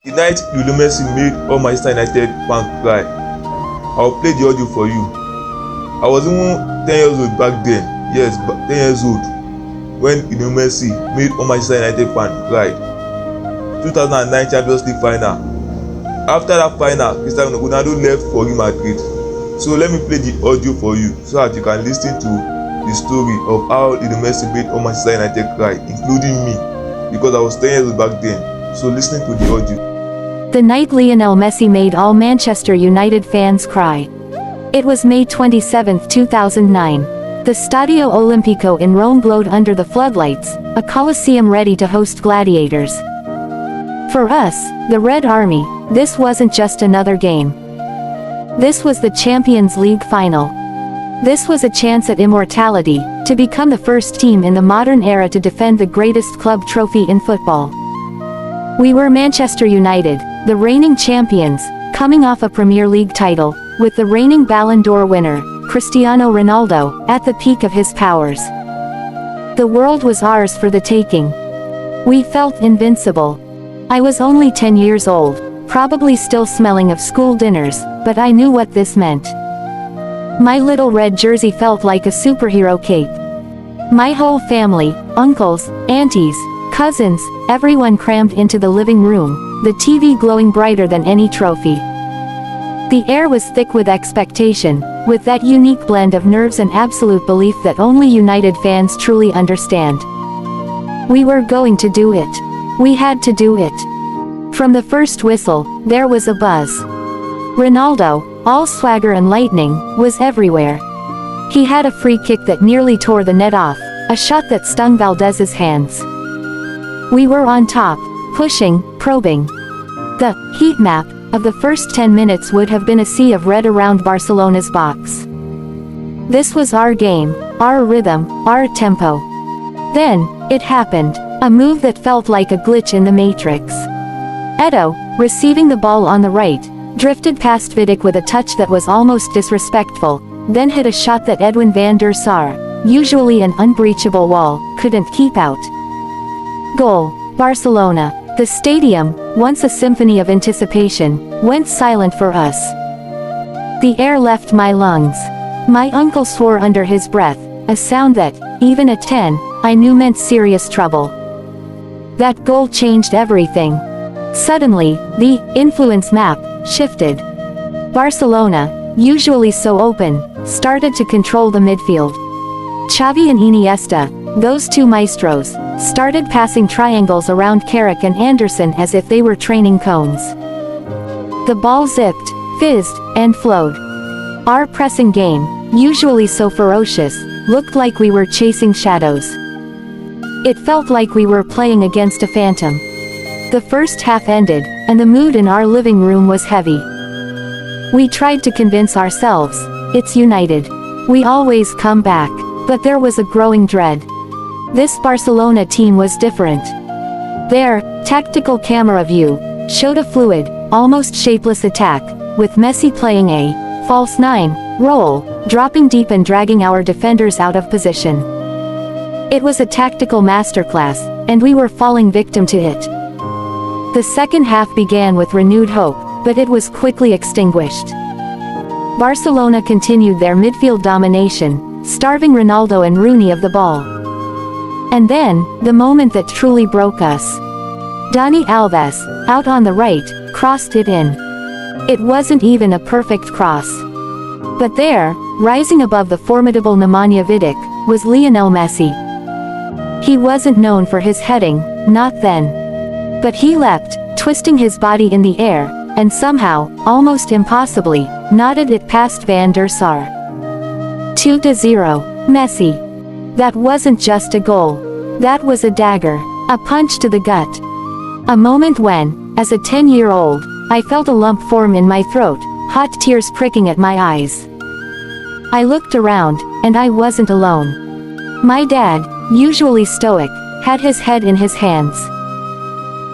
The night Lionel Messi made all Manchester United fans cry. I will play the audio for you. I was even 10 years old back then. Yes, 10 years old when Lionel Messi made all Manchester United fans cry. 2009 Champions League final. After that final, Cristiano Ronaldo left for Real Madrid. So let me play the audio for you so that you can listen to the story of how Lionel Messi made all Manchester United cry, including me, because I was 10 years old back then. So listen to the audio. The night Lionel Messi made all Manchester United fans cry. It was May 27, 2009. The Stadio Olimpico in Rome glowed under the floodlights, a coliseum ready to host gladiators. For us, the Red Army, this wasn't just another game. This was the Champions League final. This was a chance at immortality, to become the first team in the modern era to defend the greatest club trophy in football. We were Manchester United, the reigning champions, coming off a Premier League title, with the reigning Ballon d'Or winner, Cristiano Ronaldo, at the peak of his powers. The world was ours for the taking. We felt invincible. I was only 10 years old, probably still smelling of school dinners, but I knew what this meant. My little red jersey felt like a superhero cape. My whole family, uncles, aunties, cousins, everyone crammed into the living room, the TV glowing brighter than any trophy. The air was thick with expectation, with that unique blend of nerves and absolute belief that only United fans truly understand. We were going to do it. We had to do it. From the first whistle, there was a buzz. Ronaldo, all swagger and lightning, was everywhere. He had a free kick that nearly tore the net off, a shot that stung Valdez's hands. We were on top, pushing, probing. The heat map of the first 10 minutes would have been a sea of red around Barcelona's box. This was our game, our rhythm, our tempo. Then, it happened, a move that felt like a glitch in the Matrix. Edo, receiving the ball on the right, drifted past Vidic with a touch that was almost disrespectful, then hit a shot that Edwin van der Sar, usually an unbreachable wall, couldn't keep out. Goal. Barcelona. The stadium, once a symphony of anticipation, went silent for us. The air left my lungs. My uncle swore under his breath, a sound that, even at 10, I knew meant serious trouble. That goal changed everything. Suddenly, the influence map shifted. Barcelona, usually so open, started to control the midfield. Xavi and Iniesta, those two maestros, started passing triangles around Carrick and Anderson as if they were training cones. The ball zipped, fizzed, and flowed. Our pressing game, usually so ferocious, looked like we were chasing shadows. It felt like we were playing against a phantom. The first half ended, and the mood in our living room was heavy. We tried to convince ourselves, it's United. We always come back. But there was a growing dread. This Barcelona team was different. Their tactical camera view showed a fluid, almost shapeless attack, with Messi playing a false nine role, dropping deep and dragging our defenders out of position. It was a tactical masterclass, and we were falling victim to it. The second half began with renewed hope, but it was quickly extinguished. Barcelona continued their midfield domination, starving Ronaldo and Rooney of the ball. And then, the moment that truly broke us. Dani Alves, out on the right, crossed it in. It wasn't even a perfect cross. But there, rising above the formidable Nemanja Vidic, was Lionel Messi. He wasn't known for his heading, not then. But he leapt, twisting his body in the air, and somehow, almost impossibly, nodded it past Van der Sar. 2-0, Messi. That wasn't just a goal. That was a dagger, a punch to the gut. A moment when, as a 10-year-old, I felt a lump form in my throat, hot tears pricking at my eyes. I looked around, and I wasn't alone. My dad, usually stoic, had his head in his hands.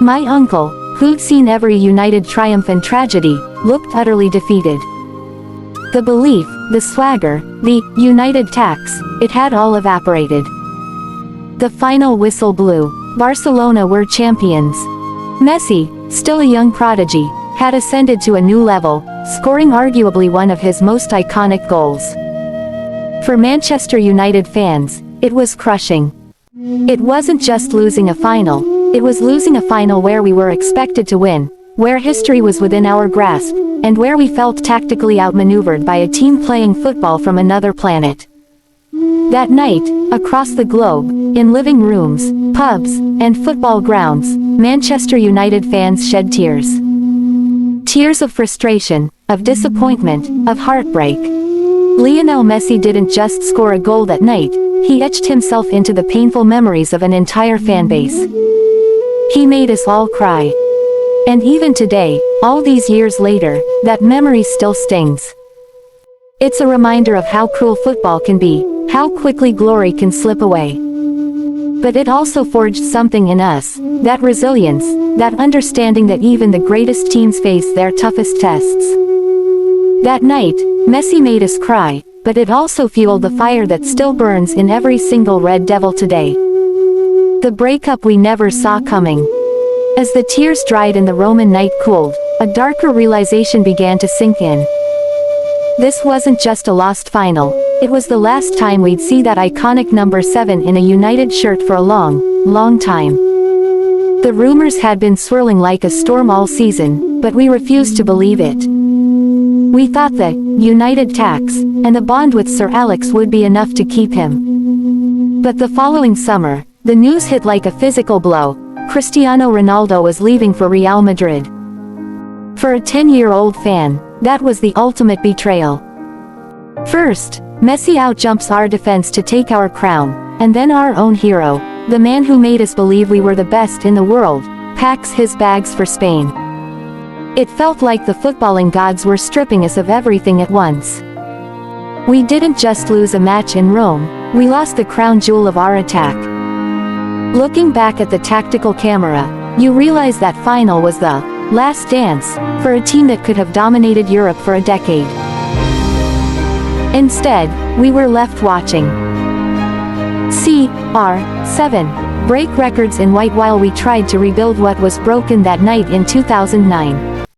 My uncle, who'd seen every United triumph and tragedy, looked utterly defeated. The belief, the swagger, the United tax, it had all evaporated. The final whistle blew. Barcelona were champions. Messi, still a young prodigy, had ascended to a new level, scoring arguably one of his most iconic goals. For Manchester United fans, it was crushing. It wasn't just losing a final, it was losing a final where we were expected to win, where history was within our grasp, and where we felt tactically outmaneuvered by a team playing football from another planet. That night, across the globe, in living rooms, pubs, and football grounds, Manchester United fans shed tears. Tears of frustration, of disappointment, of heartbreak. Lionel Messi didn't just score a goal that night, he etched himself into the painful memories of an entire fan base. He made us all cry. And even today, all these years later, that memory still stings. It's a reminder of how cruel football can be, how quickly glory can slip away. But it also forged something in us, that resilience, that understanding that even the greatest teams face their toughest tests. That night, Messi made us cry, but it also fueled the fire that still burns in every single Red Devil today. The breakup we never saw coming. As the tears dried and the Roman night cooled, a darker realization began to sink in. This wasn't just a lost final, it was the last time we'd see that iconic number 7 in a United shirt for a long, long time. The rumors had been swirling like a storm all season, but we refused to believe it. We thought the United tax and the bond with Sir Alex would be enough to keep him. But the following summer, the news hit like a physical blow. Cristiano Ronaldo was leaving for Real Madrid. For a 10-year-old fan, that was the ultimate betrayal. First, Messi outjumps our defense to take our crown, and then our own hero, the man who made us believe we were the best in the world, packs his bags for Spain. It felt like the footballing gods were stripping us of everything at once. We didn't just lose a match in Rome, we lost the crown jewel of our attack. Looking back at the tactical camera, you realize that final was the last dance for a team that could have dominated Europe for a decade. Instead, we were left watching CR7 break records in white while we tried to rebuild what was broken that night in 2009.